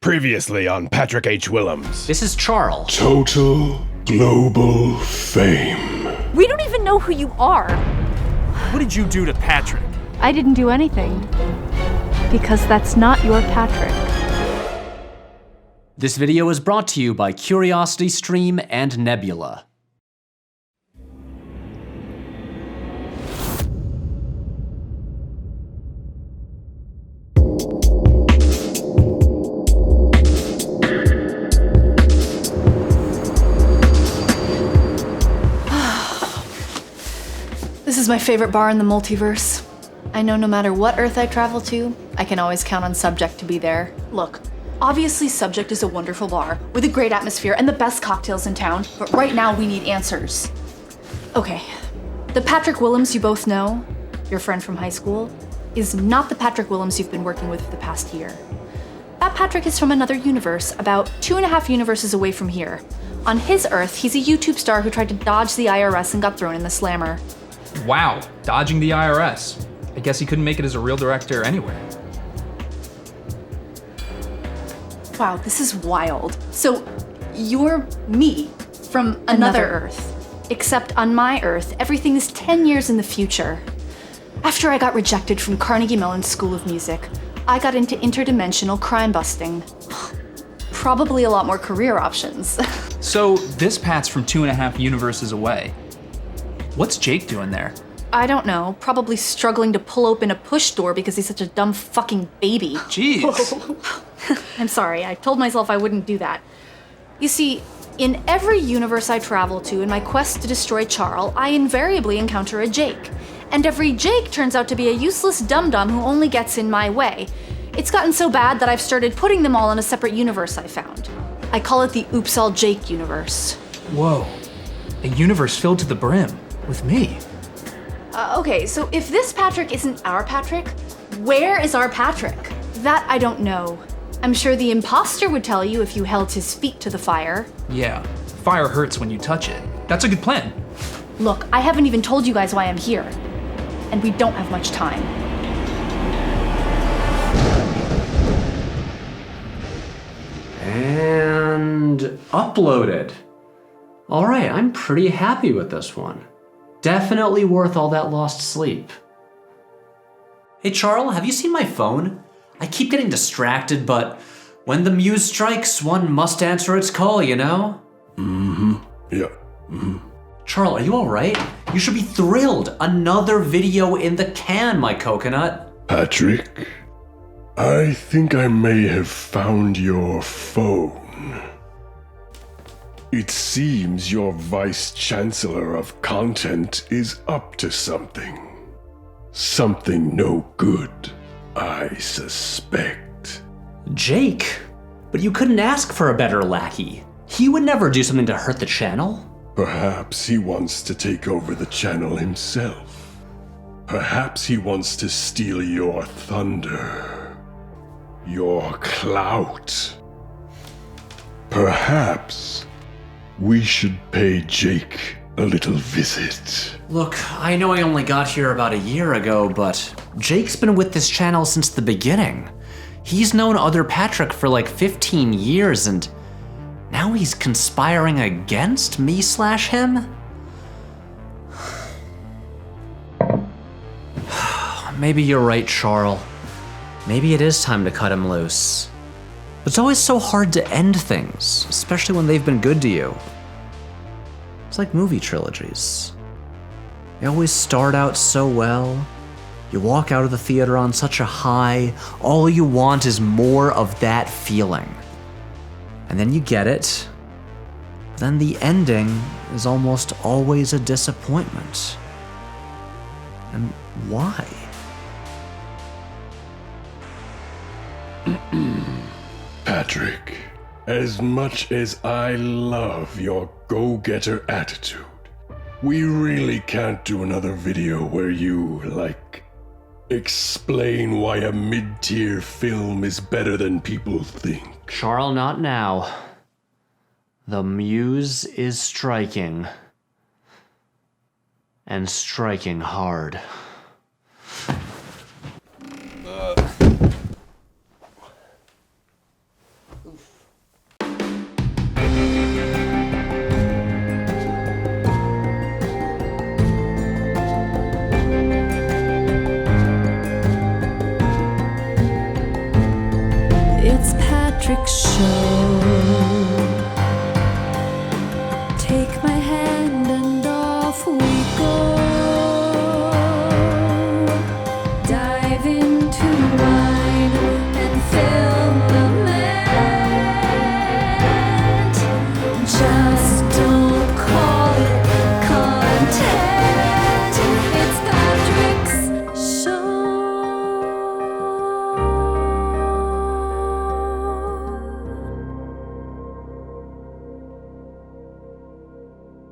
Previously on Patrick H. Willems. This is Charles. Total global fame. We don't even know who you are. What did you do to Patrick? I didn't do anything. Because that's not your Patrick. This video is brought to you by CuriosityStream and Nebula. This is my favorite bar in the multiverse. I know no matter what Earth I travel to, I can always count on Subject to be there. Look, obviously Subject is a wonderful bar with a great atmosphere and the best cocktails in town, but right now we need answers. Okay, the Patrick Willems you both know, your friend from high school, is not the Patrick Willems you've been working with for the past year. That Patrick is from another universe, about 2.5 universes away from here. On his Earth, he's a YouTube star who tried to dodge the IRS and got thrown in the slammer. Wow, dodging the IRS. I guess he couldn't make it as a real director anywhere. Wow, this is wild. So, you're me from another Earth. Except on my Earth, everything is 10 years in the future. After I got rejected from Carnegie Mellon's School of Music, I got into interdimensional crime busting. Probably a lot more career options. So, this Pat's from 2.5 universes away. What's Jake doing there? I don't know, probably struggling to pull open a push door because he's such a dumb fucking baby. Jeez. I'm sorry, I told myself I wouldn't do that. You see, in every universe I travel to in my quest to destroy Charles, I invariably encounter a Jake. And every Jake turns out to be a useless dum-dum who only gets in my way. It's gotten so bad that I've started putting them all in a separate universe I found. I call it the Oops All Jake universe. Whoa, a universe filled to the brim with me. Okay, so if this Patrick isn't our Patrick, where is our Patrick? That I don't know. I'm sure the imposter would tell you if you held his feet to the fire. Yeah, fire hurts when you touch it. That's a good plan. Look, I haven't even told you guys why I'm here. And we don't have much time. And uploaded. All right, I'm pretty happy with this one. Definitely worth all that lost sleep. Hey Charles, have you seen my phone? I keep getting distracted, but when the muse strikes, one must answer its call, you know? Yeah. Charles, are you all right? You should be thrilled. Another video in the can, my coconut. Patrick, I think I may have found your phone. It seems your Vice Chancellor of Content is up to something. Something no good, I suspect. Jake? But you couldn't ask for a better lackey. He would never do something to hurt the channel. Perhaps he wants to take over the channel himself. Perhaps he wants to steal your thunder. Your clout. Perhaps we should pay Jake a little visit. Look, I know I only got here about a year ago, but Jake's been with this channel since the beginning. He's known other Patrick for like 15 years, and now he's conspiring against me/him? Maybe you're right, Charles. Maybe it is time to cut him loose. It's always so hard to end things, especially when they've been good to you. It's like movie trilogies. They always start out so well. You walk out of the theater on such a high, all you want is more of that feeling. And then you get it. Then the ending is almost always a disappointment. And why? Patrick, as much as I love your go-getter attitude, we really can't do another video where you, explain why a mid-tier film is better than people think. Charles, not now. The muse is striking. And striking hard. Matrix show. Take my hand and off we go. Dive into wine and filament. Just don't call it content. It's Patrick's show.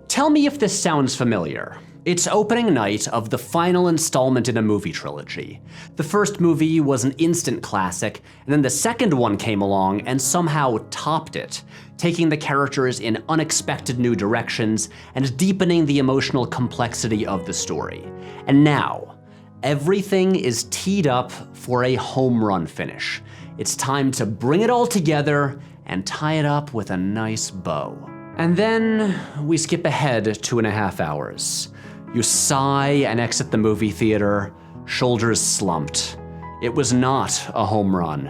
Tell me if this sounds familiar. It's opening night of the final installment in a movie trilogy. The first movie was an instant classic, and then the second one came along and somehow topped it, taking the characters in unexpected new directions and deepening the emotional complexity of the story. And now, everything is teed up for a home run finish. It's time to bring it all together and tie it up with a nice bow. And then we skip ahead 2.5 hours. You sigh and exit the movie theater, shoulders slumped. It was not a home run.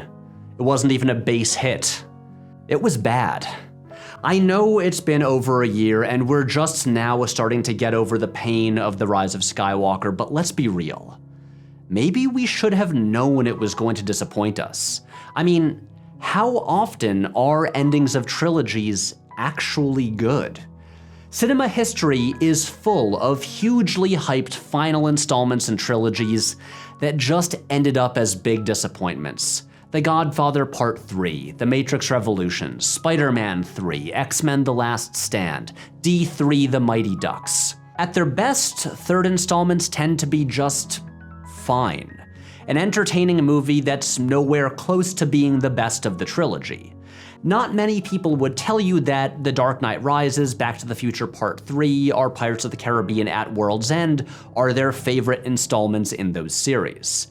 It wasn't even a base hit. It was bad. I know it's been over a year and we're just now starting to get over the pain of The Rise of Skywalker, but let's be real. Maybe we should have known it was going to disappoint us. I mean, how often are endings of trilogies actually good? Cinema history is full of hugely hyped final installments and trilogies that just ended up as big disappointments. The Godfather Part 3, The Matrix Revolutions, Spider-Man 3, X-Men The Last Stand, D3 The Mighty Ducks. At their best, third installments tend to be just fine. An entertaining movie that's nowhere close to being the best of the trilogy. Not many people would tell you that The Dark Knight Rises, Back to the Future Part 3, or Pirates of the Caribbean at World's End are their favorite installments in those series.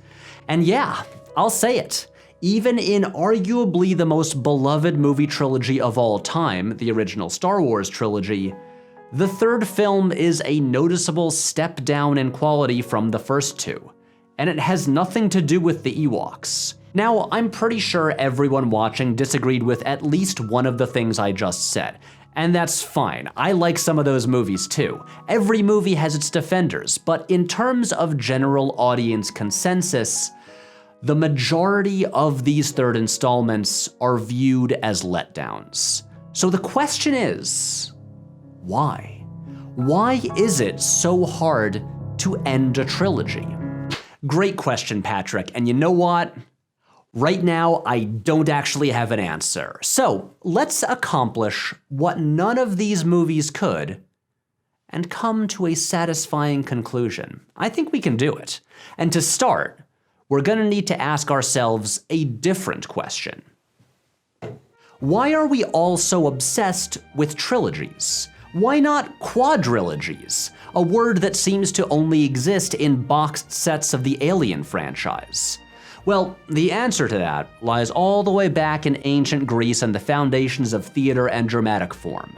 And yeah, I'll say it. Even in arguably the most beloved movie trilogy of all time, the original Star Wars trilogy, the third film is a noticeable step down in quality from the first two. And it has nothing to do with the Ewoks. Now, I'm pretty sure everyone watching disagreed with at least one of the things I just said, and that's fine. I like some of those movies too. Every movie has its defenders, but in terms of general audience consensus, the majority of these third installments are viewed as letdowns. So the question is, why? Why is it so hard to end a trilogy? Great question, Patrick, and you know what? Right now, I don't actually have an answer. So let's accomplish what none of these movies could and come to a satisfying conclusion. I think we can do it. And to start, we're gonna need to ask ourselves a different question. Why are we all so obsessed with trilogies? Why not quadrilogies? A word that seems to only exist in boxed sets of the Alien franchise. Well, the answer to that lies all the way back in ancient Greece and the foundations of theater and dramatic form.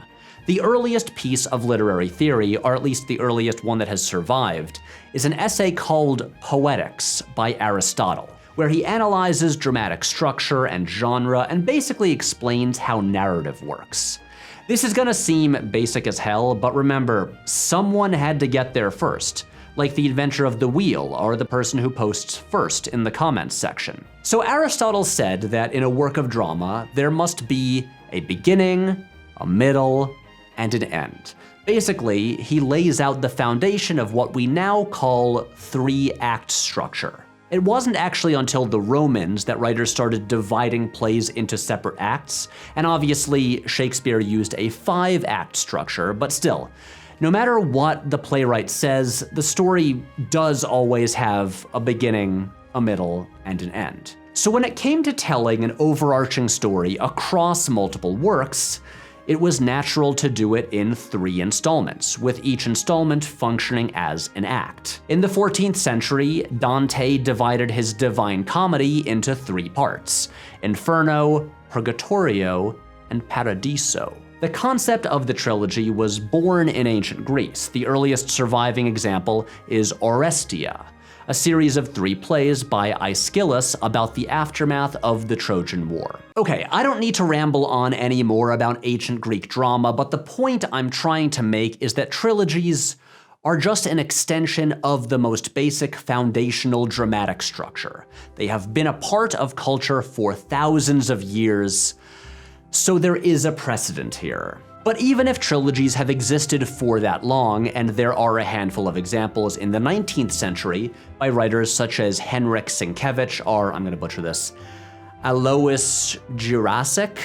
The earliest piece of literary theory, or at least the earliest one that has survived, is an essay called Poetics by Aristotle, where he analyzes dramatic structure and genre and basically explains how narrative works. This is gonna seem basic as hell, but remember, someone had to get there first, like the inventor of the wheel or the person who posts first in the comments section. So Aristotle said that in a work of drama, there must be a beginning, a middle, and an end. Basically, he lays out the foundation of what we now call three-act structure. It wasn't actually until the Romans that writers started dividing plays into separate acts, and obviously Shakespeare used a 5-act structure, but still, no matter what the playwright says, the story does always have a beginning, a middle, and an end. So when it came to telling an overarching story across multiple works, it was natural to do it in 3 installments, with each installment functioning as an act. In the 14th century, Dante divided his Divine Comedy into 3 parts: Inferno, Purgatorio, and Paradiso. The concept of the trilogy was born in ancient Greece. The earliest surviving example is Orestia. a series of 3 plays by Aeschylus about the aftermath of the Trojan War. Okay, I don't need to ramble on any more about ancient Greek drama, but the point I'm trying to make is that trilogies are just an extension of the most basic foundational dramatic structure. They have been a part of culture for thousands of years, so there is a precedent here. But even if trilogies have existed for that long, and there are a handful of examples in the 19th century by writers such as Henryk Sienkiewicz or, I'm gonna butcher this, Alois Jurasik,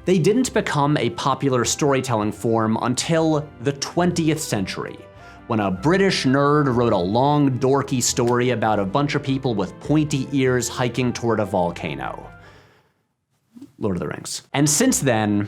they didn't become a popular storytelling form until the 20th century, when a British nerd wrote a long, dorky story about a bunch of people with pointy ears hiking toward a volcano. Lord of the Rings. And since then,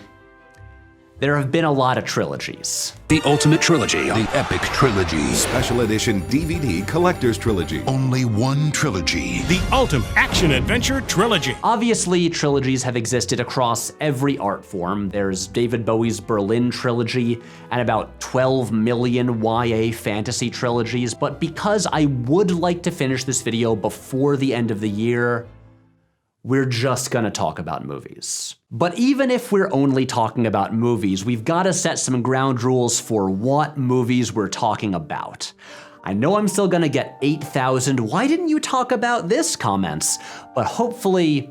there have been a lot of trilogies. The Ultimate Trilogy. The Epic Trilogy. Special Edition DVD Collector's Trilogy. Only one trilogy. The Ultimate Action-Adventure Trilogy. Obviously, trilogies have existed across every art form. There's David Bowie's Berlin trilogy and about 12 million YA fantasy trilogies, but because I would like to finish this video before the end of the year, we're just gonna talk about movies. But even if we're only talking about movies, we've gotta set some ground rules for what movies we're talking about. I know I'm still gonna get 8,000 "why didn't you talk about this" comments, but hopefully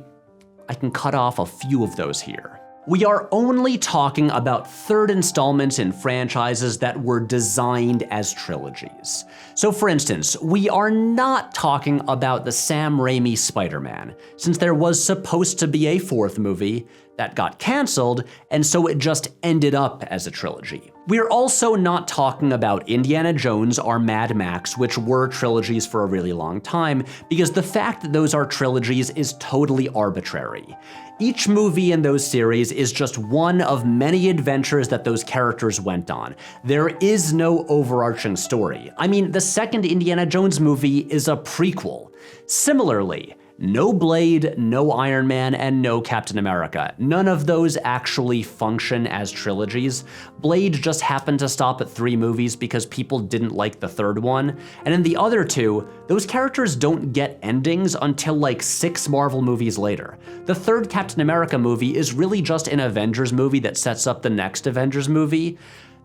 I can cut off a few of those here. We are only talking about third installments in franchises that were designed as trilogies. So for instance, we are not talking about the Sam Raimi Spider-Man, since there was supposed to be a 4th movie that got canceled, and so it just ended up as a trilogy. We're also not talking about Indiana Jones or Mad Max, which were trilogies for a really long time, because the fact that those are trilogies is totally arbitrary. Each movie in those series is just one of many adventures that those characters went on. There is no overarching story. I mean, the second Indiana Jones movie is a prequel. Similarly, no Blade, no Iron Man, and no Captain America. None of those actually function as trilogies. Blade just happened to stop at 3 movies because people didn't like the 3rd one. And in the other 2, those characters don't get endings until like 6 Marvel movies later. The 3rd Captain America movie is really just an Avengers movie that sets up the next Avengers movie.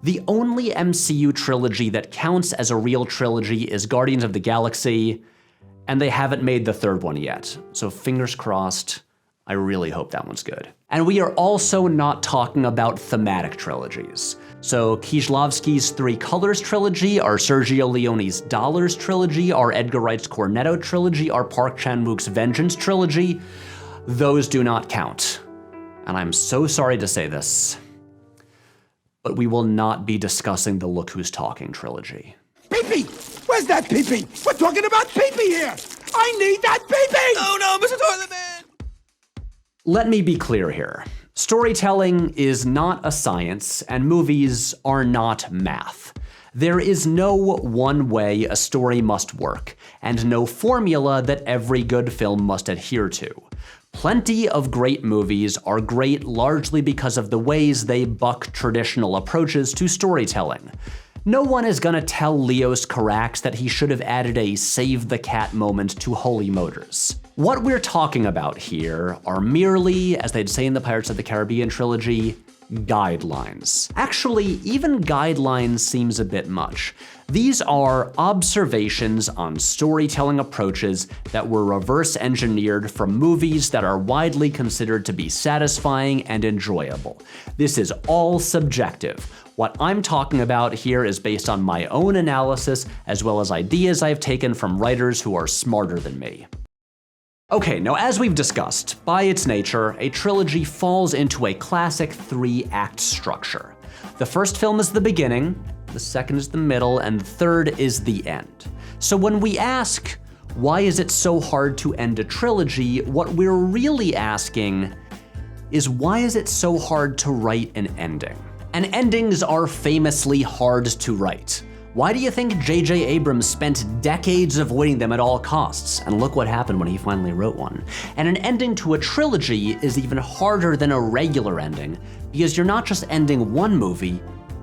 The only MCU trilogy that counts as a real trilogy is Guardians of the Galaxy, and they haven't made the 3rd one yet. So fingers crossed, I really hope that one's good. And we are also not talking about thematic trilogies. So Kieślowski's 3 Colors trilogy, or Sergio Leone's Dollars trilogy, or Edgar Wright's Cornetto trilogy, or Park Chan-wook's Vengeance trilogy, those do not count. And I'm so sorry to say this, but we will not be discussing the Look Who's Talking trilogy. Pee-pee! Where's that pee-pee? We're talking about pee-pee here! I need that pee-pee! Oh no, Mr. Toilet Man! Let me be clear here. Storytelling is not a science, and movies are not math. There is no one way a story must work, and no formula that every good film must adhere to. Plenty of great movies are great largely because of the ways they buck traditional approaches to storytelling. No one is gonna tell Leos Carax that he should have added a save the cat moment to Holy Motors. What we're talking about here are merely, as they'd say in the Pirates of the Caribbean trilogy, guidelines. Actually, even guidelines seems a bit much. These are observations on storytelling approaches that were reverse engineered from movies that are widely considered to be satisfying and enjoyable. This is all subjective. What I'm talking about here is based on my own analysis, as well as ideas I've taken from writers who are smarter than me. Okay, now as we've discussed, by its nature, a trilogy falls into a classic 3-act structure. The first film is the beginning, the second is the middle, and the third is the end. So when we ask, why is it so hard to end a trilogy, what we're really asking is, why is it so hard to write an ending? And endings are famously hard to write. Why do you think J.J. Abrams spent decades avoiding them at all costs? And look what happened when he finally wrote one. And an ending to a trilogy is even harder than a regular ending, because you're not just ending one movie,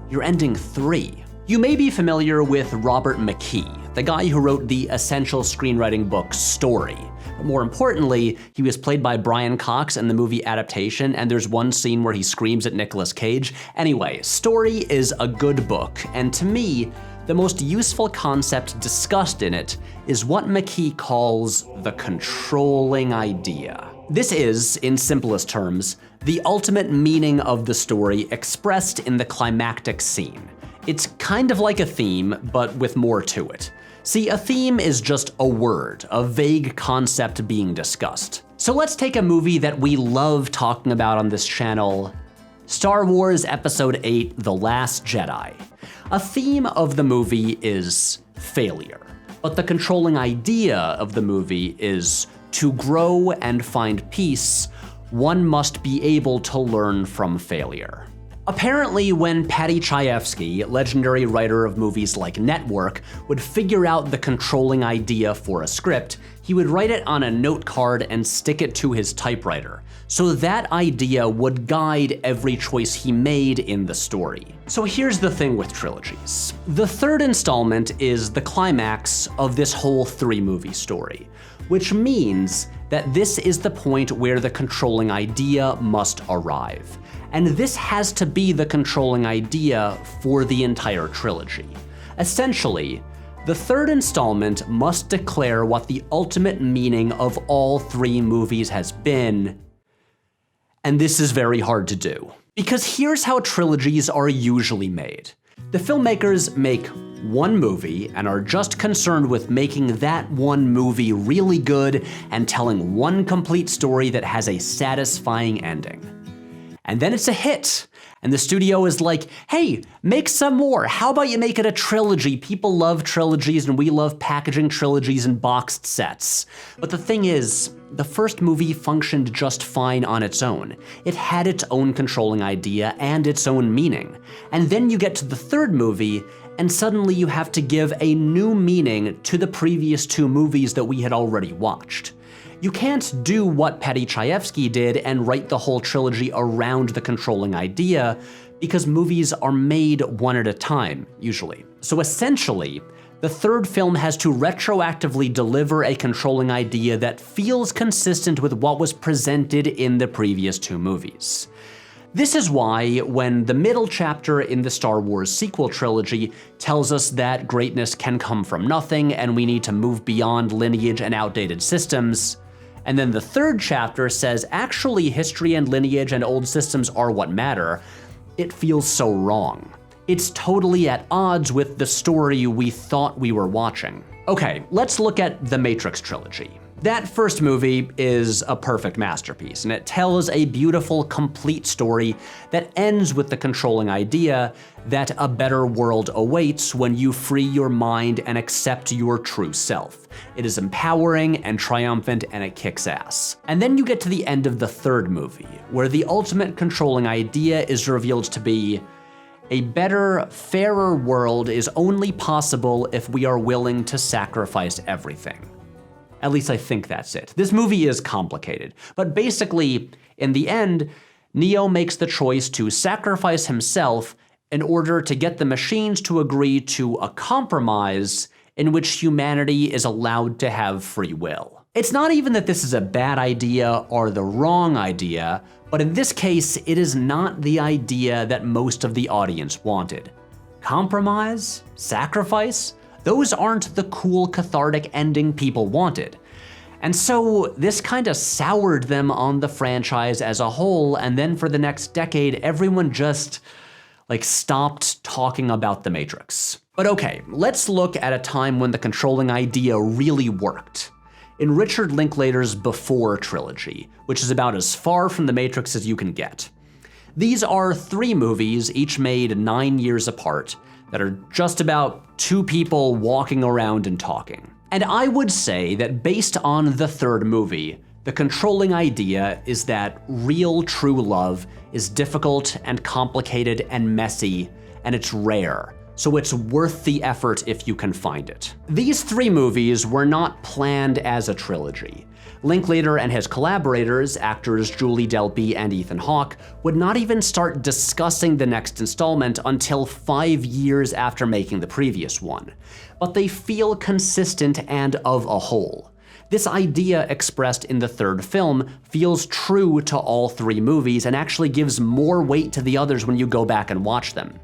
you're ending 3. You may be familiar with Robert McKee, the guy who wrote the essential screenwriting book Story. But more importantly, he was played by Brian Cox in the movie adaptation, and there's one scene where he screams at Nicolas Cage. Anyway, Story is a good book, and to me, the most useful concept discussed in it is what McKee calls the controlling idea. This is, in simplest terms, the ultimate meaning of the story expressed in the climactic scene. It's kind of like a theme, but with more to it. See, a theme is just a word, a vague concept being discussed. So let's take a movie that we love talking about on this channel, Star Wars Episode 8: The Last Jedi. A theme of the movie is failure, but the controlling idea of the movie is to grow and find peace, one must be able to learn from failure. Apparently, when Paddy Chayefsky, legendary writer of movies like Network, would figure out the controlling idea for a script, he would write it on a note card and stick it to his typewriter, so that idea would guide every choice he made in the story. So here's the thing with trilogies. The third installment is the climax of this whole 3-movie story, which means that this is the point where the controlling idea must arrive. And this has to be the controlling idea for the entire trilogy. Essentially, the third installment must declare what the ultimate meaning of all 3 movies has been, and this is very hard to do. Because here's how trilogies are usually made. The filmmakers make one movie and are just concerned with making that one movie really good and telling one complete story that has a satisfying ending. And then it's a hit, and the studio is like, hey, make some more. How about you make it a trilogy? People love trilogies, and we love packaging trilogies in boxed sets. But the thing is, the first movie functioned just fine on its own. It had its own controlling idea and its own meaning. And then you get to the third movie, and suddenly you have to give a new meaning to the previous 2 movies that we had already watched. You can't do what Paddy Chayefsky did and write the whole trilogy around the controlling idea, because movies are made one at a time, usually. So essentially, the third film has to retroactively deliver a controlling idea that feels consistent with what was presented in the previous 2 movies. This is why, when the middle chapter in the Star Wars sequel trilogy tells us that greatness can come from nothing and we need to move beyond lineage and outdated systems, and then the third chapter says actually history and lineage and old systems are what matter, it feels so wrong. It's totally at odds with the story we thought we were watching. Okay, let's look at the Matrix trilogy. That first movie is a perfect masterpiece, and it tells a beautiful, complete story that ends with the controlling idea that a better world awaits when you free your mind and accept your true self. It is empowering and triumphant, and it kicks ass. And then you get to the end of the third movie, where the ultimate controlling idea is revealed to be a better, fairer world is only possible if we are willing to sacrifice everything. At least I think that's it. This movie is complicated, but basically, in the end, Neo makes the choice to sacrifice himself in order to get the machines to agree to a compromise in which humanity is allowed to have free will. It's not even that this is a bad idea or the wrong idea, but in this case, it is not the idea that most of the audience wanted. Compromise? Sacrifice? Those aren't the cool, cathartic ending people wanted. And so this kind of soured them on the franchise as a whole, and then for the next decade, everyone just stopped talking about The Matrix. But okay, let's look at a time when the controlling idea really worked. In Richard Linklater's Before trilogy, which is about as far from The Matrix as you can get. These are 3 movies, each made 9 years apart, that are just about 2 people walking around and talking. And I would say that based on the third movie, the controlling idea is that real true love is difficult and complicated and messy, and it's rare, so it's worth the effort if you can find it. These 3 movies were not planned as a trilogy. Linklater and his collaborators, actors Julie Delpy and Ethan Hawke, would not even start discussing the next installment until 5 years after making the previous one. But they feel consistent and of a whole. This idea expressed in the third film feels true to all three movies and actually gives more weight to the others when you go back and watch them.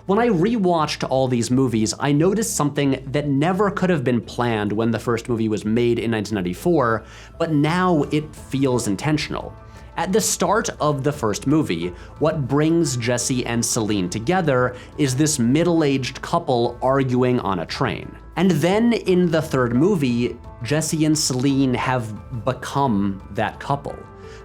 When I rewatched all these movies, I noticed something that never could have been planned when the first movie was made in 1994, but now it feels intentional. At the start of the first movie, what brings Jesse and Celine together is this middle-aged couple arguing on a train. And then in the third movie, Jesse and Celine have become that couple.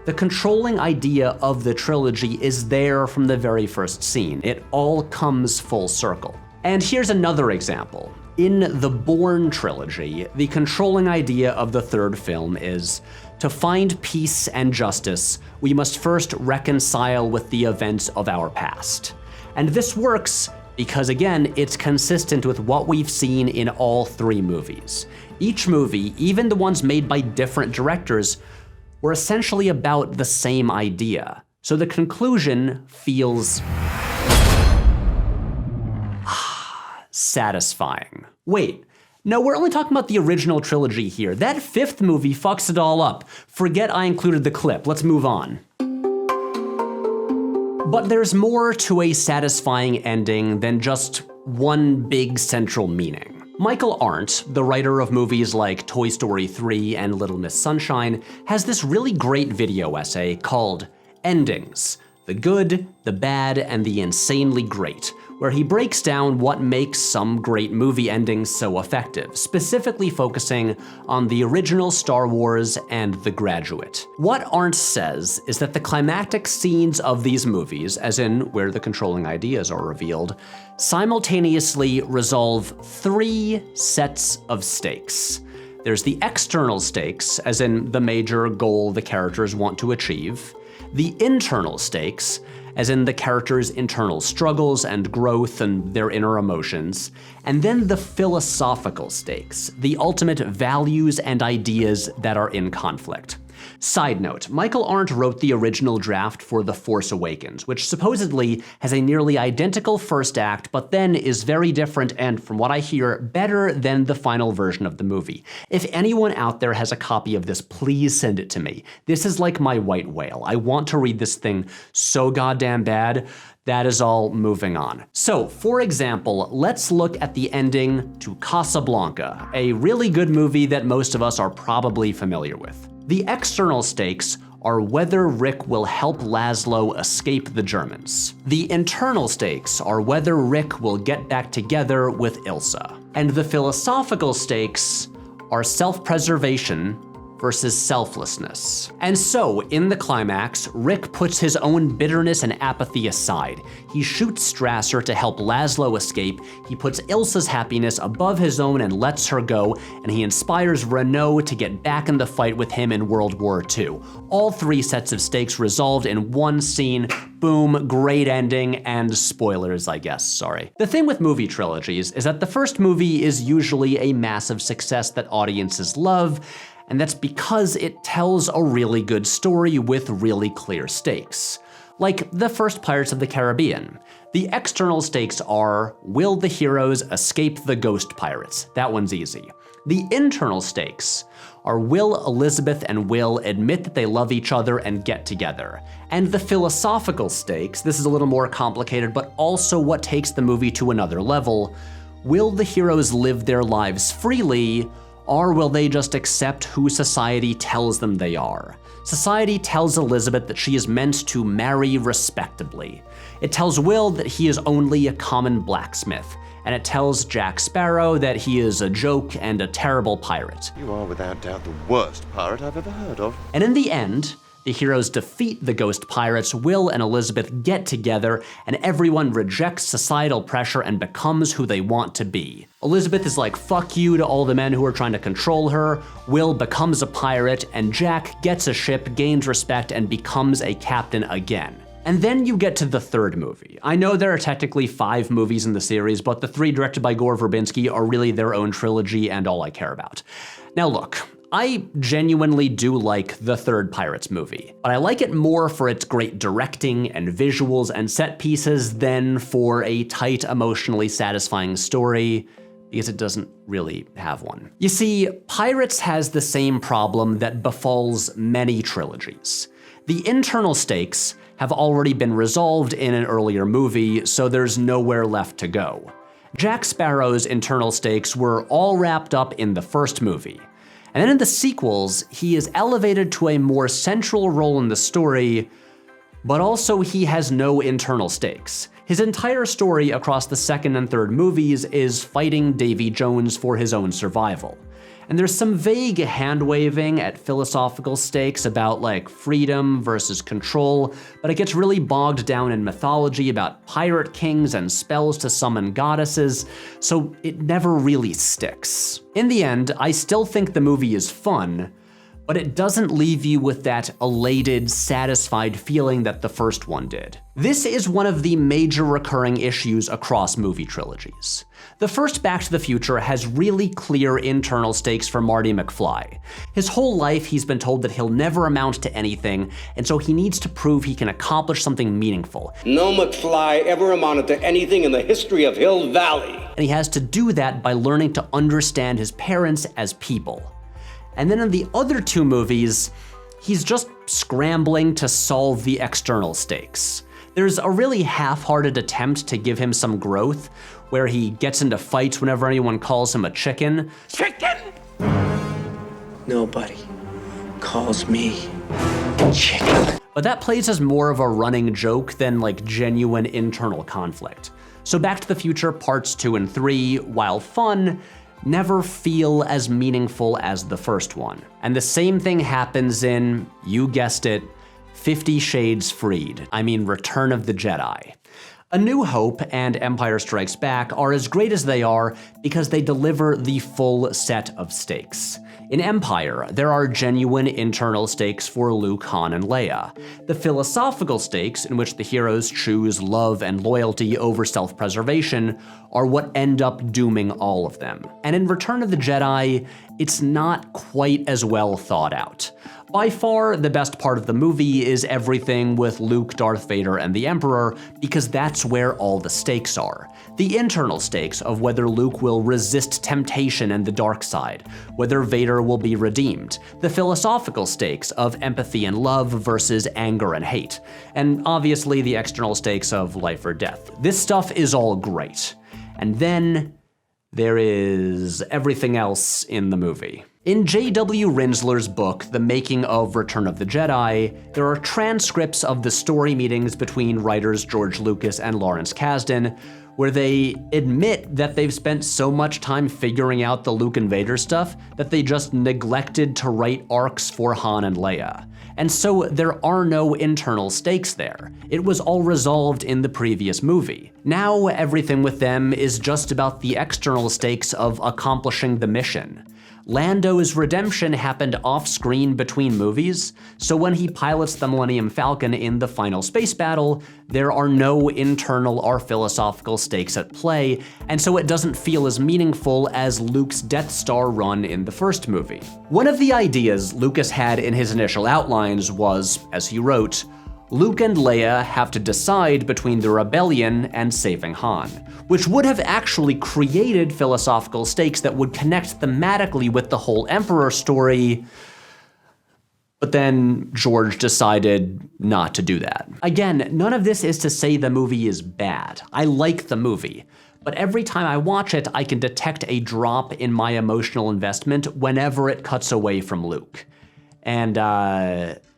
The controlling idea of the trilogy is there from the very first scene. It all comes full circle. And here's another example. In the Bourne trilogy, the controlling idea of the third film is, to find peace and justice, we must first reconcile with the events of our past. And this works because, again, it's consistent with what we've seen in all three movies. Each movie, even the ones made by different directors, were essentially about the same idea. So the conclusion feels satisfying. Wait, no, we're only talking about the original trilogy here. That fifth movie fucks it all up. Forget I included the clip, let's move on. But there's more to a satisfying ending than just one big central meaning. Michael Arndt, the writer of movies like Toy Story 3 and Little Miss Sunshine, has this really great video essay called Endings: The Good, the Bad, and the Insanely Great, where he breaks down what makes some great movie endings so effective, specifically focusing on the original Star Wars and The Graduate. What Arndt says is that the climactic scenes of these movies, as in where the controlling ideas are revealed, simultaneously resolve 3 sets of stakes. There's the external stakes, as in the major goal the characters want to achieve, the internal stakes, as in the characters' internal struggles and growth and their inner emotions, and then the philosophical stakes, the ultimate values and ideas that are in conflict. Side note, Michael Arndt wrote the original draft for The Force Awakens, which supposedly has a nearly identical first act, but then is very different and, from what I hear, better than the final version of the movie. If anyone out there has a copy of this, please send it to me. This is like my white whale. I want to read this thing so goddamn bad. That is all, moving on. So, for example, let's look at the ending to Casablanca, a really good movie that most of us are probably familiar with. The external stakes are whether Rick will help Laszlo escape the Germans. The internal stakes are whether Rick will get back together with Ilsa. And the philosophical stakes are self-preservation versus selflessness. And so, in the climax, Rick puts his own bitterness and apathy aside. He shoots Strasser to help Laszlo escape, he puts Ilsa's happiness above his own and lets her go, and he inspires Renault to get back in the fight with him in World War II. All 3 sets of stakes resolved in one scene. Boom, great ending, and spoilers, I guess, sorry. The thing with movie trilogies is that the first movie is usually a massive success that audiences love, and that's because it tells a really good story with really clear stakes. Like the first Pirates of the Caribbean. The external stakes are, will the heroes escape the ghost pirates? That one's easy. The internal stakes are, will Elizabeth and Will admit that they love each other and get together? And the philosophical stakes, this is a little more complicated, but also what takes the movie to another level, will the heroes live their lives freely, or will they just accept who society tells them they are? Society tells Elizabeth that she is meant to marry respectably. It tells Will that he is only a common blacksmith. And it tells Jack Sparrow that he is a joke and a terrible pirate. You are without doubt the worst pirate I've ever heard of. And in the end, the heroes defeat the ghost pirates, Will and Elizabeth get together, and everyone rejects societal pressure and becomes who they want to be. Elizabeth is like, fuck you to all the men who are trying to control her, Will becomes a pirate, and Jack gets a ship, gains respect, and becomes a captain again. And then you get to the third movie. I know there are technically 5 movies in the series, but the 3 directed by Gore Verbinski are really their own trilogy and all I care about. Now look, I genuinely do like the third Pirates movie, but I like it more for its great directing and visuals and set pieces than for a tight, emotionally satisfying story, because it doesn't really have one. You see, Pirates has the same problem that befalls many trilogies. The internal stakes have already been resolved in an earlier movie, so there's nowhere left to go. Jack Sparrow's internal stakes were all wrapped up in the first movie. And then in the sequels, he is elevated to a more central role in the story, but also he has no internal stakes. His entire story across the second and third movies is fighting Davy Jones for his own survival. And there's some vague hand-waving at philosophical stakes about like freedom versus control, but it gets really bogged down in mythology about pirate kings and spells to summon goddesses, so it never really sticks. In the end, I still think the movie is fun, but it doesn't leave you with that elated, satisfied feeling that the first one did. This is one of the major recurring issues across movie trilogies. The first Back to the Future has really clear internal stakes for Marty McFly. His whole life he's been told that he'll never amount to anything, and so he needs to prove he can accomplish something meaningful. No McFly ever amounted to anything in the history of Hill Valley. And he has to do that by learning to understand his parents as people. And then in the other two movies, he's just scrambling to solve the external stakes. There's a really half-hearted attempt to give him some growth, where he gets into fights whenever anyone calls him a chicken. Chicken? Nobody calls me chicken. But that plays as more of a running joke than like genuine internal conflict. So Back to the Future Parts 2 and 3, while fun, never feel as meaningful as the first one. And the same thing happens in, you guessed it, 50 Shades Freed. I mean, Return of the Jedi. A New Hope and Empire Strikes Back are as great as they are because they deliver the full set of stakes. In Empire, there are genuine internal stakes for Luke, Han, and Leia. The philosophical stakes, in which the heroes choose love and loyalty over self-preservation, are what end up dooming all of them. And in Return of the Jedi, it's not quite as well thought out. By far, the best part of the movie is everything with Luke, Darth Vader, and the Emperor, because that's where all the stakes are. The internal stakes of whether Luke will resist temptation and the dark side, whether Vader will be redeemed, the philosophical stakes of empathy and love versus anger and hate, and obviously the external stakes of life or death. This stuff is all great. And then there is everything else in the movie. In J.W. Rinsler's book, The Making of Return of the Jedi, there are transcripts of the story meetings between writers George Lucas and Lawrence Kasdan, where they admit that they've spent so much time figuring out the Luke and Vader stuff that they just neglected to write arcs for Han and Leia. And so there are no internal stakes there. It was all resolved in the previous movie. Now everything with them is just about the external stakes of accomplishing the mission. Lando's redemption happened off-screen between movies, so when he pilots the Millennium Falcon in the final space battle, there are no internal or philosophical stakes at play, and so it doesn't feel as meaningful as Luke's Death Star run in the first movie. One of the ideas Lucas had in his initial outlines was, as he wrote, Luke and Leia have to decide between the rebellion and saving Han, which would have actually created philosophical stakes that would connect thematically with the whole Emperor story. But then George decided not to do that. Again, none of this is to say the movie is bad. I like the movie. But every time I watch it, I can detect a drop in my emotional investment whenever it cuts away from Luke. And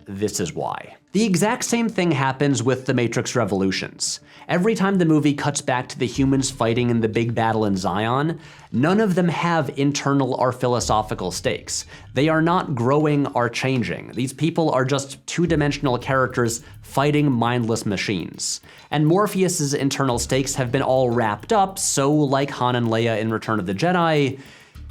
this is why. The exact same thing happens with The Matrix Revolutions. Every time the movie cuts back to the humans fighting in the big battle in Zion, none of them have internal or philosophical stakes. They are not growing or changing. These people are just two-dimensional characters fighting mindless machines. And Morpheus's internal stakes have been all wrapped up, so like Han and Leia in Return of the Jedi,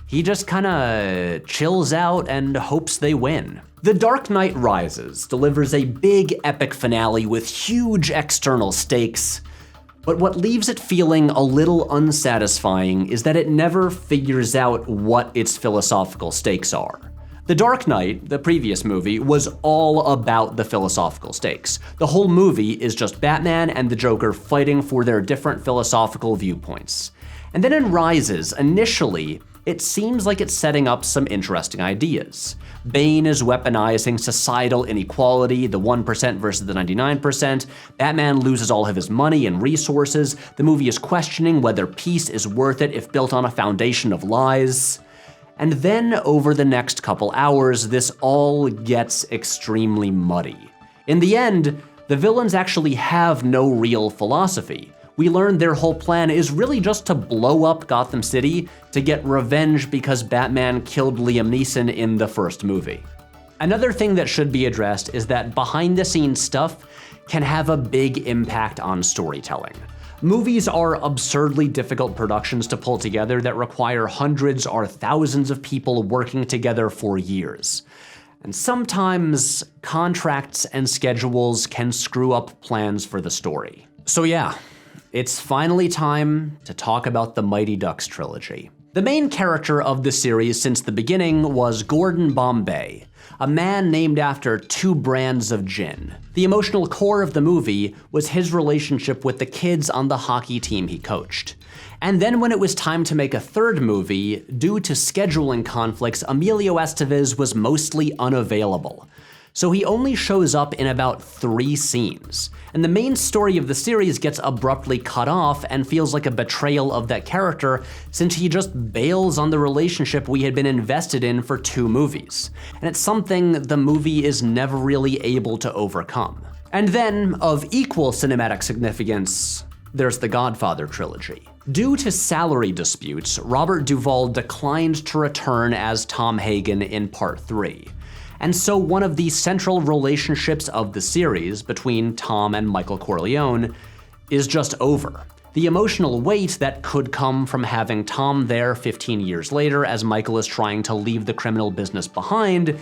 he just kinda chills out and hopes they win. The Dark Knight Rises delivers a big epic finale with huge external stakes, but what leaves it feeling a little unsatisfying is that it never figures out what its philosophical stakes are. The Dark Knight, the previous movie, was all about the philosophical stakes. The whole movie is just Batman and the Joker fighting for their different philosophical viewpoints. And then in Rises, initially, it seems like it's setting up some interesting ideas. Bane is weaponizing societal inequality, the 1% versus the 99%. Batman loses all of his money and resources. The movie is questioning whether peace is worth it if built on a foundation of lies. And then over the next couple hours, this all gets extremely muddy. In the end, the villains actually have no real philosophy. We learn their whole plan is really just to blow up Gotham City to get revenge because Batman killed Liam Neeson in the first movie. Another thing that should be addressed is that behind-the-scenes stuff can have a big impact on storytelling. Movies are absurdly difficult productions to pull together that require hundreds or thousands of people working together for years. And sometimes contracts and schedules can screw up plans for the story. So yeah, it's finally time to talk about the Mighty Ducks trilogy. The main character of the series since the beginning was Gordon Bombay, a man named after 2 brands of gin. The emotional core of the movie was his relationship with the kids on the hockey team he coached. And then when it was time to make a third movie, due to scheduling conflicts, Emilio Estevez was mostly unavailable. So he only shows up in about 3 scenes. And the main story of the series gets abruptly cut off and feels like a betrayal of that character since he just bails on the relationship we had been invested in for 2 movies. And it's something the movie is never really able to overcome. And then, of equal cinematic significance, there's the Godfather trilogy. Due to salary disputes, Robert Duvall declined to return as Tom Hagen in Part 3. And so one of the central relationships of the series between Tom and Michael Corleone is just over. The emotional weight that could come from having Tom there 15 years later as Michael is trying to leave the criminal business behind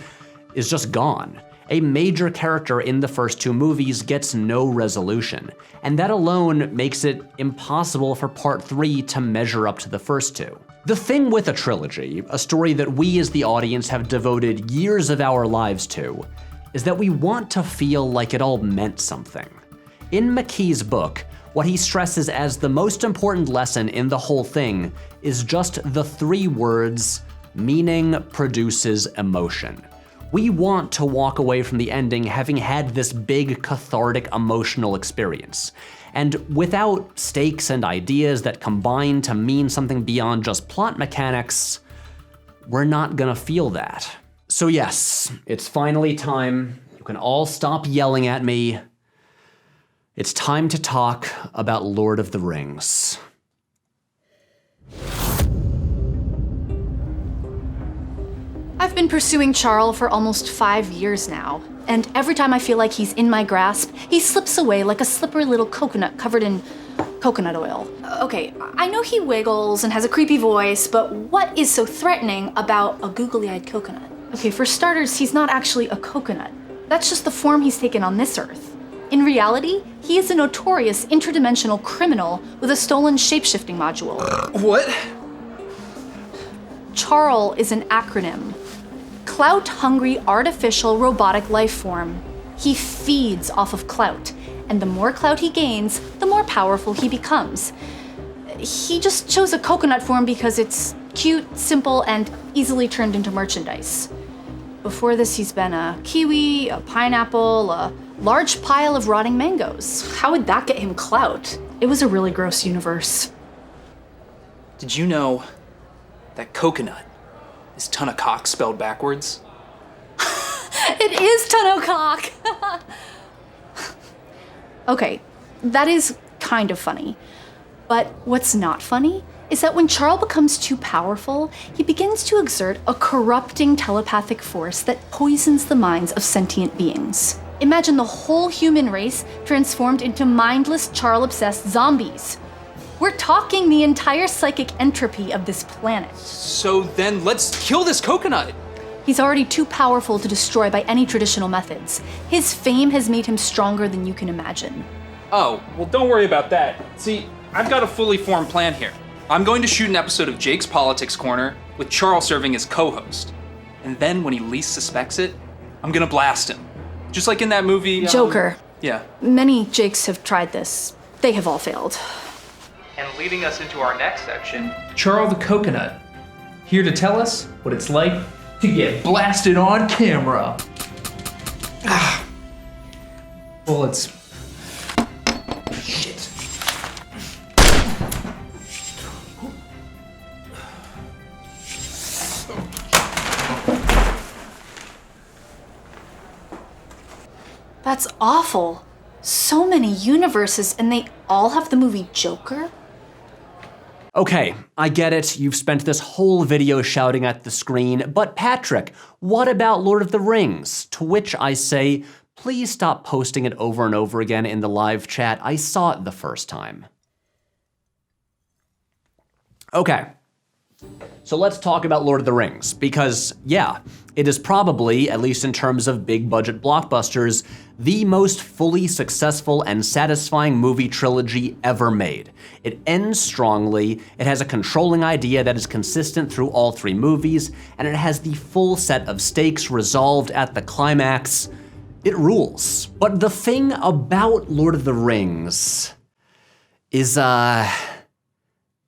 is just gone. A major character in the first 2 movies gets no resolution, and that alone makes it impossible for Part 3 to measure up to the first 2. The thing with a trilogy, a story that we as the audience have devoted years of our lives to, is that we want to feel like it all meant something. In McKee's book, what he stresses as the most important lesson in the whole thing is just the 3 words, meaning produces emotion. We want to walk away from the ending having had this big cathartic emotional experience. And without stakes and ideas that combine to mean something beyond just plot mechanics, we're not gonna feel that. So yes, it's finally time. You can all stop yelling at me. It's time to talk about Lord of the Rings. I've been pursuing Charles for almost 5 years now, and every time I feel like he's in my grasp, he slips away like a slippery little coconut covered in coconut oil. Okay, I know he wiggles and has a creepy voice, but what is so threatening about a googly-eyed coconut? Okay, for starters, he's not actually a coconut. That's just the form he's taken on this earth. In reality, he is a notorious interdimensional criminal with a stolen shapeshifting module. What? Charl is an acronym. Clout-hungry artificial robotic life form. He feeds off of clout, and the more clout he gains, the more powerful he becomes. He just chose a coconut form because it's cute, simple, and easily turned into merchandise. Before this, he's been a kiwi, a pineapple, a large pile of rotting mangoes. How would that get him clout? It was a really gross universe. Did you know that coconut is ton of cock spelled backwards? It is Tunnelcock! Okay, that is kind of funny. But what's not funny is that when Charl becomes too powerful, he begins to exert a corrupting telepathic force that poisons the minds of sentient beings. Imagine the whole human race transformed into mindless, Charl-obsessed zombies. We're talking the entire psychic entropy of this planet. So then let's kill this coconut. He's already too powerful to destroy by any traditional methods. His fame has made him stronger than you can imagine. Oh, well, don't worry about that. See, I've got a fully formed plan here. I'm going to shoot an episode of Jake's Politics Corner with Charles serving as co-host. And And then when he least suspects it, I'm gonna blast him. Just like in that movie, Joker. Yeah. Many Jakes have tried this. They have all failed. And leading us into our next section, Charles the Coconut, here to tell us what it's like to get blasted on camera. Bullets. Shit. That's awful. So many universes, and they all have the movie Joker? Okay, I get it. You've spent this whole video shouting at the screen, but Patrick, what about Lord of the Rings? To which I say, please stop posting it over and over again in the live chat. I saw it the first time. Okay, so let's talk about Lord of the Rings, because yeah, it is probably, at least in terms of big budget blockbusters, the most fully successful and satisfying movie trilogy ever made. It ends strongly, it has a controlling idea that is consistent through all three movies, and it has the full set of stakes resolved at the climax. It rules. But the thing about Lord of the Rings is,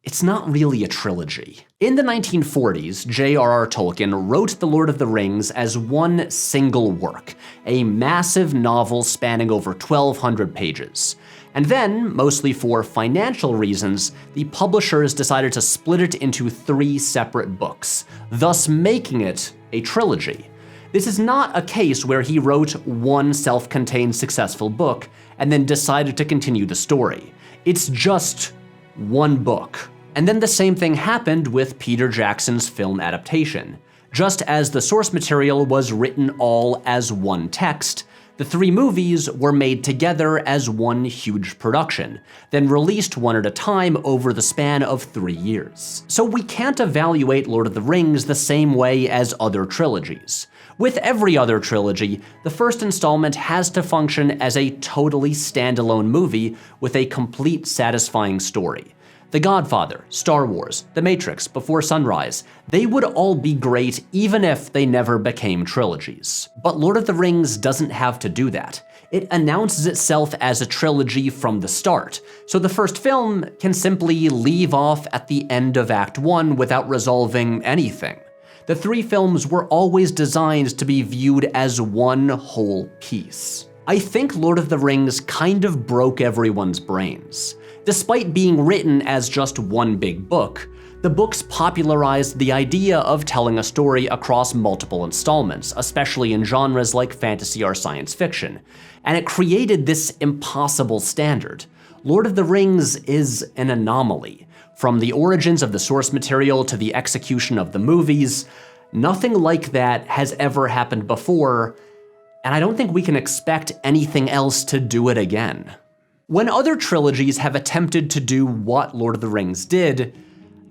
it's not really a trilogy. In the 1940s, J.R.R. Tolkien wrote The Lord of the Rings as one single work, a massive novel spanning over 1,200 pages. And then, mostly for financial reasons, the publishers decided to split it into 3 separate books, thus making it a trilogy. This is not a case where he wrote one self-contained successful book and then decided to continue the story. It's just one book. And then the same thing happened with Peter Jackson's film adaptation. Just as the source material was written all as one text, the 3 movies were made together as one huge production, then released one at a time over the span of 3 years. So we can't evaluate Lord of the Rings the same way as other trilogies. With every other trilogy, the first installment has to function as a totally standalone movie with a complete satisfying story. The Godfather, Star Wars, The Matrix, Before Sunrise, they would all be great even if they never became trilogies. But Lord of the Rings doesn't have to do that. It announces itself as a trilogy from the start, so the first film can simply leave off at the end of Act 1 without resolving anything. The 3 films were always designed to be viewed as one whole piece. I think Lord of the Rings kind of broke everyone's brains. Despite being written as just one big book, the books popularized the idea of telling a story across multiple installments, especially in genres like fantasy or science fiction, and it created this impossible standard. Lord of the Rings is an anomaly. From the origins of the source material to the execution of the movies, nothing like that has ever happened before, and I don't think we can expect anything else to do it again. When other trilogies have attempted to do what Lord of the Rings did,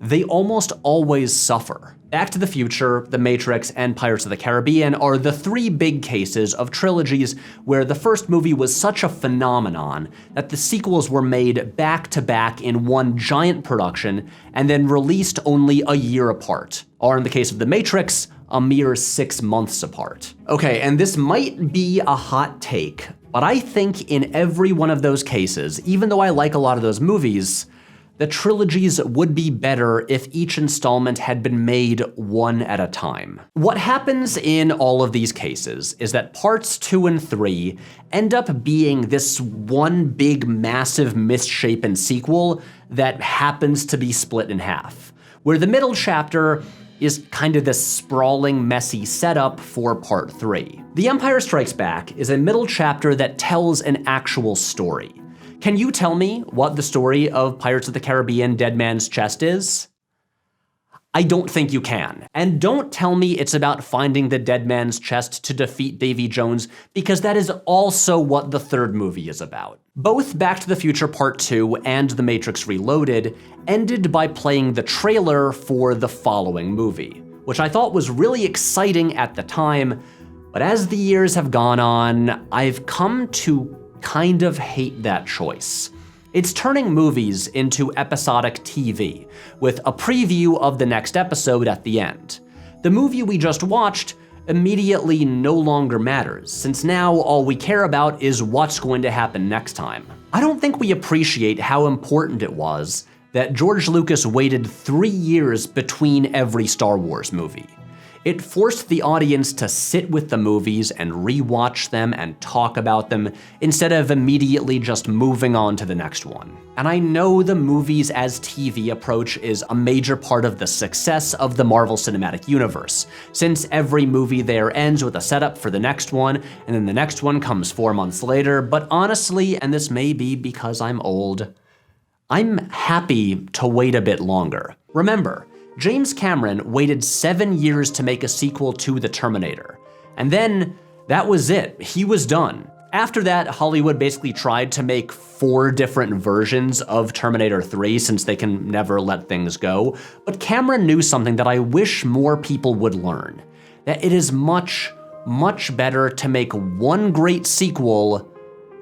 they almost always suffer. Back to the Future, The Matrix, and Pirates of the Caribbean are the 3 big cases of trilogies where the first movie was such a phenomenon that the sequels were made back to back in one giant production and then released only a year apart, or in the case of The Matrix, a mere 6 months apart. Okay, and this might be a hot take, but I think in every one of those cases, even though I like a lot of those movies, the trilogies would be better if each installment had been made one at a time. What happens in all of these cases is that parts 2 and 3 end up being this one big, massive, misshapen sequel that happens to be split in half, where the middle chapter is kind of this sprawling, messy setup for part 3. The Empire Strikes Back is a middle chapter that tells an actual story. Can you tell me what the story of Pirates of the Caribbean Dead Man's Chest is? I don't think you can. And don't tell me it's about finding the dead man's chest to defeat Davy Jones, because that is also what the third movie is about. Both Back to the Future Part 2 and The Matrix Reloaded ended by playing the trailer for the following movie, which I thought was really exciting at the time, but as the years have gone on, I've come to kind of hate that choice. It's turning movies into episodic TV, with a preview of the next episode at the end. The movie we just watched immediately no longer matters, since now all we care about is what's going to happen next time. I don't think we appreciate how important it was that George Lucas waited 3 years between every Star Wars movie. It forced the audience to sit with the movies and rewatch them and talk about them instead of immediately just moving on to the next one. And I know the movies as TV approach is a major part of the success of the Marvel Cinematic Universe, since every movie there ends with a setup for the next one, and then the next one comes 4 months later, but honestly, and this may be because I'm old, I'm happy to wait a bit longer. Remember, James Cameron waited 7 years to make a sequel to The Terminator. And then that was it. He was done. After that, Hollywood basically tried to make 4 different versions of Terminator 3 since they can never let things go. But Cameron knew something that I wish more people would learn. That it is much, much better to make one great sequel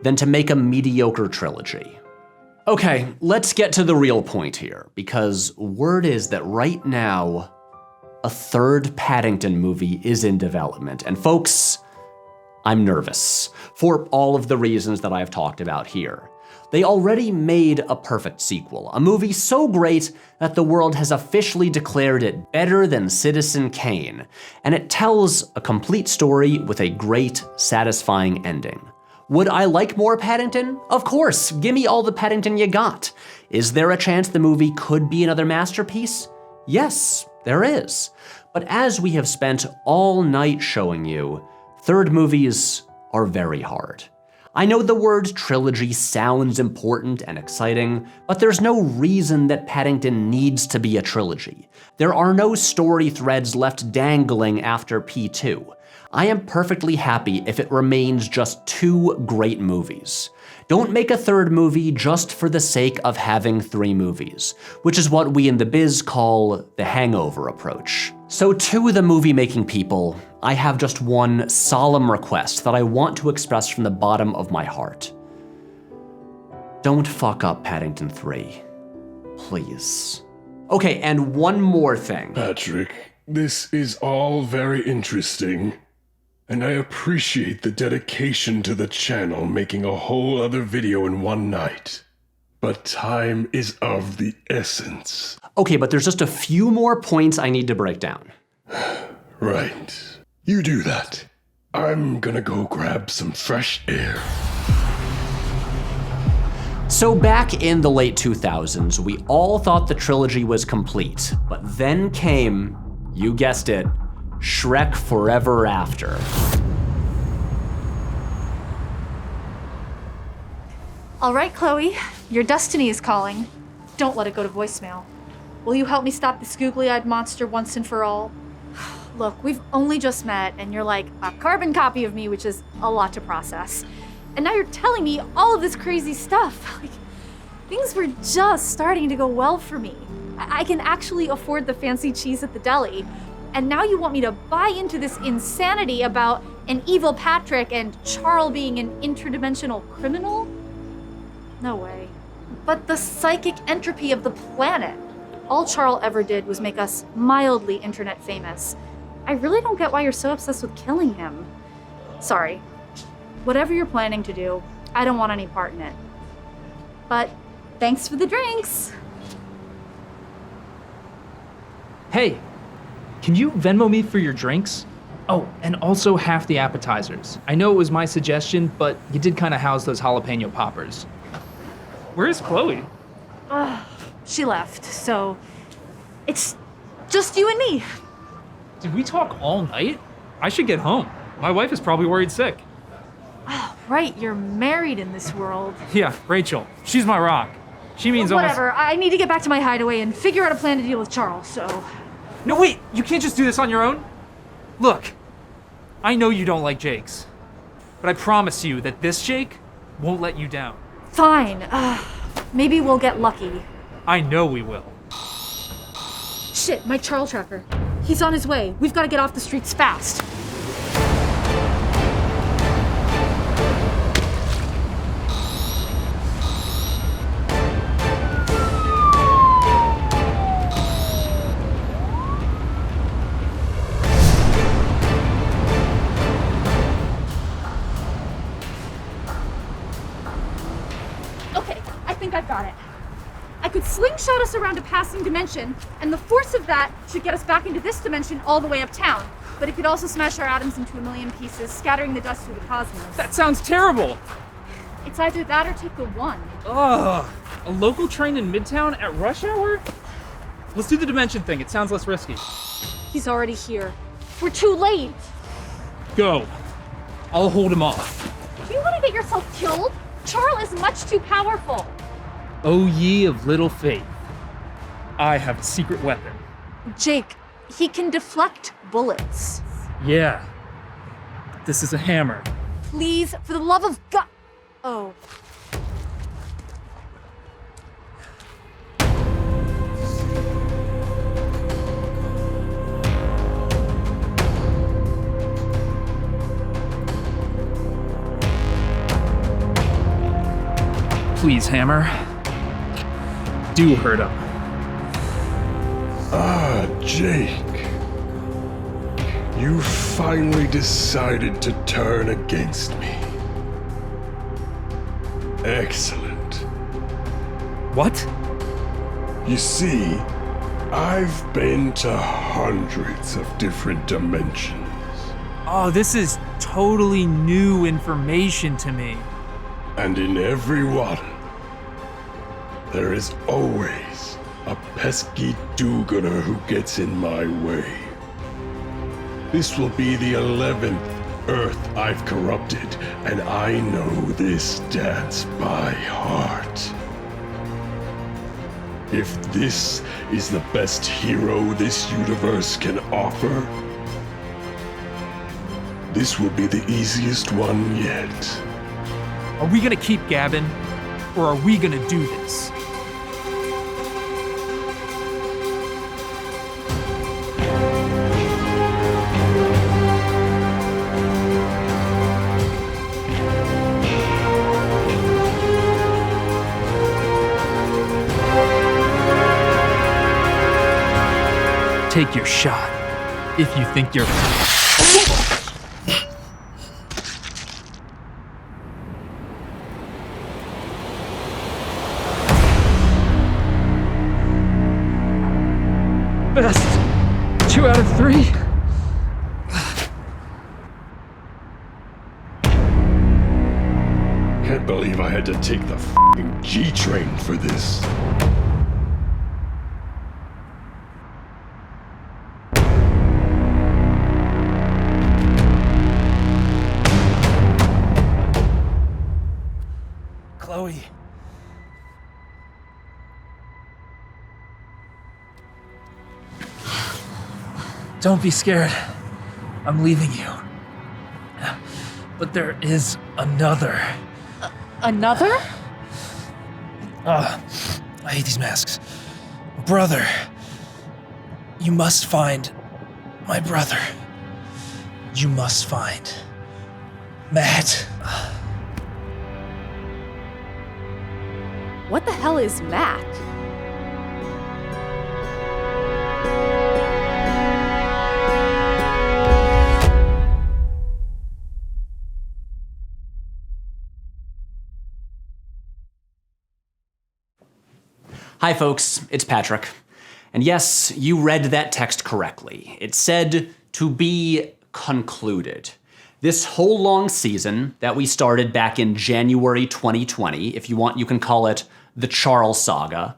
than to make a mediocre trilogy. Okay, let's get to the real point here, because word is that right now, a third Paddington movie is in development. And folks, I'm nervous, for all of the reasons that I've talked about here. They already made a perfect sequel, a movie so great that the world has officially declared it better than Citizen Kane, and it tells a complete story with a great, satisfying ending. Would I like more Paddington? Of course, give me all the Paddington you got. Is there a chance the movie could be another masterpiece? Yes, there is. But as we have spent all night showing you, third movies are very hard. I know the word trilogy sounds important and exciting, but there's no reason that Paddington needs to be a trilogy. There are no story threads left dangling after P2. I am perfectly happy if it remains just 2 great movies. Don't make a third movie just for the sake of having 3 movies, which is what we in the biz call the hangover approach. So to the movie-making people, I have just one solemn request that I want to express from the bottom of my heart. Don't fuck up Paddington 3, please. Okay, and one more thing. Patrick, this is all very interesting. And I appreciate the dedication to the channel making a whole other video in one night. But time is of the essence. Okay, but there's just a few more points I need to break down. Right. You do that. I'm gonna go grab some fresh air. So back in the late 2000s, we all thought the trilogy was complete, but then came, you guessed it, Shrek Forever After. All right, Chloe, your destiny is calling. Don't let it go to voicemail. Will you help me stop this googly-eyed monster once and for all? Look, we've only just met, and you're like a carbon copy of me, which is a lot to process. And now you're telling me all of this crazy stuff. Like, things were just starting to go well for me. I can actually afford the fancy cheese at the deli. And now you want me to buy into this insanity about an evil Patrick and Charles being an interdimensional criminal? No way. But the psychic entropy of the planet. All Charles ever did was make us mildly internet famous. I really don't get why you're so obsessed with killing him. Sorry. Whatever you're planning to do, I don't want any part in it. But thanks for the drinks. Hey, can you Venmo me for your drinks? Oh, and also half the appetizers. I know it was my suggestion, but you did kind of house those jalapeno poppers. Where's Chloe? She left, so it's just you and me. Did we talk all night? I should get home. My wife is probably worried sick. Oh, right, you're married in this world. Yeah, Rachel. She's my rock. She means whatever. I need to get back to my hideaway and figure out a plan to deal with Charles, so... No, wait! You can't just do this on your own? Look, I know you don't like Jakes, but I promise you that this Jake won't let you down. Fine. Maybe we'll get lucky. I know we will. Shit, my Charles tracker. He's on his way. We've got to get off the streets fast. think I've got it. I could slingshot us around a passing dimension, and the force of that should get us back into this dimension all the way uptown. But it could also smash our atoms into a million pieces, scattering the dust through the cosmos. That sounds terrible! It's either that or take the one. Ugh, a local train in Midtown at rush hour? Let's do the dimension thing, it sounds less risky. He's already here. We're too late! Go. I'll hold him off. Do you want to get yourself killed? Charl is much too powerful. O ye of little faith. I have a secret weapon. Jake, he can deflect bullets. Yeah. This is a hammer. Please, for the love of God. Oh. Please, hammer. Do hurt him. Ah, Jake. You finally decided to turn against me. Excellent. What? You see, I've been to hundreds of different dimensions. Oh, this is totally new information to me. And in every one, there is always a pesky do-gooder who gets in my way. This will be the 11th Earth I've corrupted, and I know this dance by heart. If this is the best hero this universe can offer, this will be the easiest one yet. Are we gonna keep gabbing, or are we gonna do this? Take your shot, if you think you're... Best 2 out of 3. Can't believe I had to take the f***ing G train for this. Chloe. Don't be scared. I'm leaving you. But there is another. Another? I hate these masks. Brother. You must find my brother. You must find Matt. What the hell is Matt? Hi folks, it's Patrick. And yes, you read that text correctly. It said to be concluded. This whole long season that we started back in January 2020, if you want, you can call it the Charl Saga,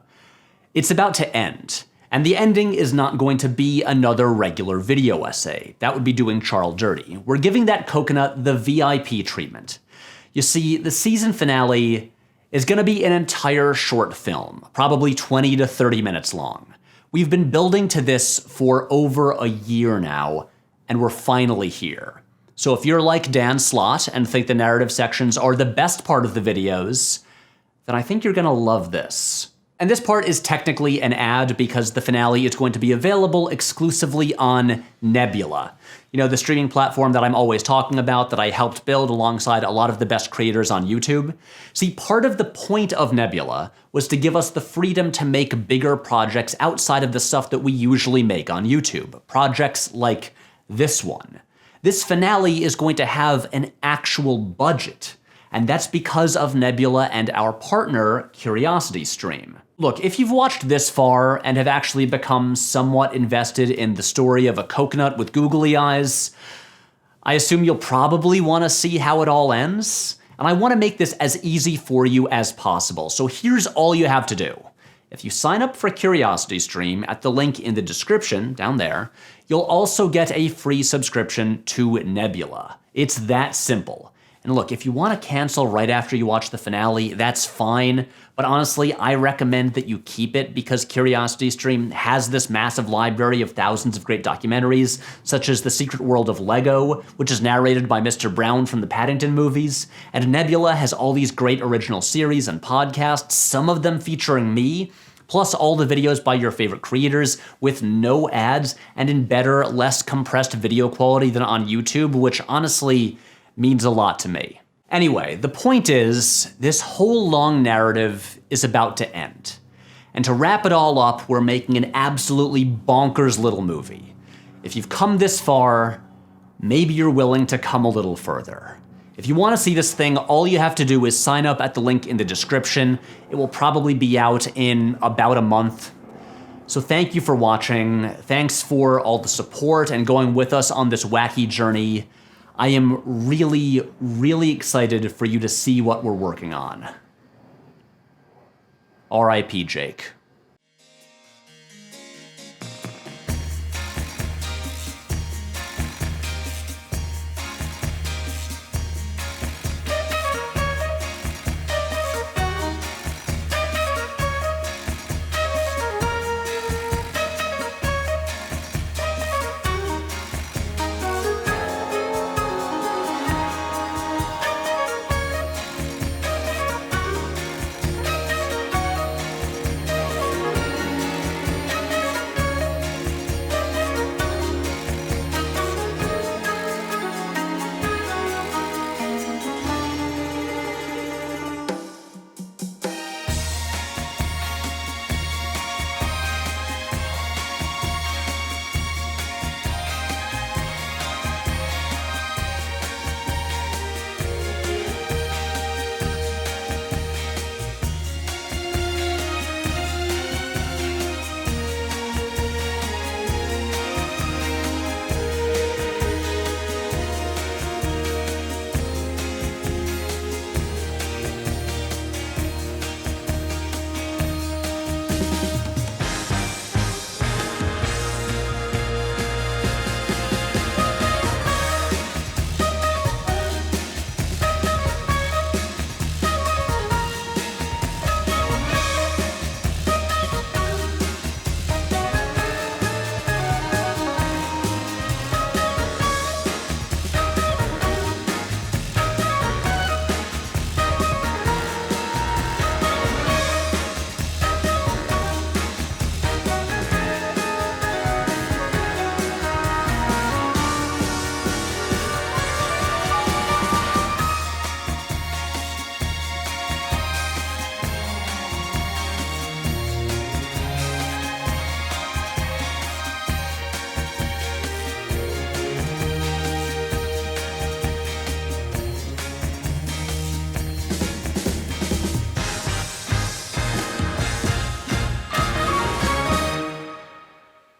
it's about to end. And the ending is not going to be another regular video essay. That would be doing Charl dirty. We're giving that coconut the VIP treatment. You see, the season finale is gonna be an entire short film, probably 20 to 30 minutes long. We've been building to this for over a year now, and we're finally here. So if you're like Dan Slott and think the narrative sections are the best part of the videos, then I think you're gonna love this. And this part is technically an ad because the finale is going to be available exclusively on Nebula. You know, the streaming platform that I'm always talking about that I helped build alongside a lot of the best creators on YouTube. See, part of the point of Nebula was to give us the freedom to make bigger projects outside of the stuff that we usually make on YouTube. Projects like this one. This finale is going to have an actual budget. And that's because of Nebula and our partner, CuriosityStream. Look, if you've watched this far and have actually become somewhat invested in the story of a coconut with googly eyes, I assume you'll probably want to see how it all ends. And I want to make this as easy for you as possible. So here's all you have to do. If you sign up for CuriosityStream at the link in the description down there, you'll also get a free subscription to Nebula. It's that simple. And look, if you want to cancel right after you watch the finale, that's fine. But honestly, I recommend that you keep it because CuriosityStream has this massive library of thousands of great documentaries, such as The Secret World of Lego, which is narrated by Mr. Brown from the Paddington movies. And Nebula has all these great original series and podcasts, some of them featuring me, plus all the videos by your favorite creators with no ads and in better, less compressed video quality than on YouTube, which honestly means a lot to me. Anyway, the point is, this whole long narrative is about to end. And to wrap it all up, we're making an absolutely bonkers little movie. If you've come this far, maybe you're willing to come a little further. If you want to see this thing, all you have to do is sign up at the link in the description. It will probably be out in about a month. So thank you for watching. Thanks for all the support and going with us on this wacky journey. I am really, really excited for you to see what we're working on. R.I.P. Jake.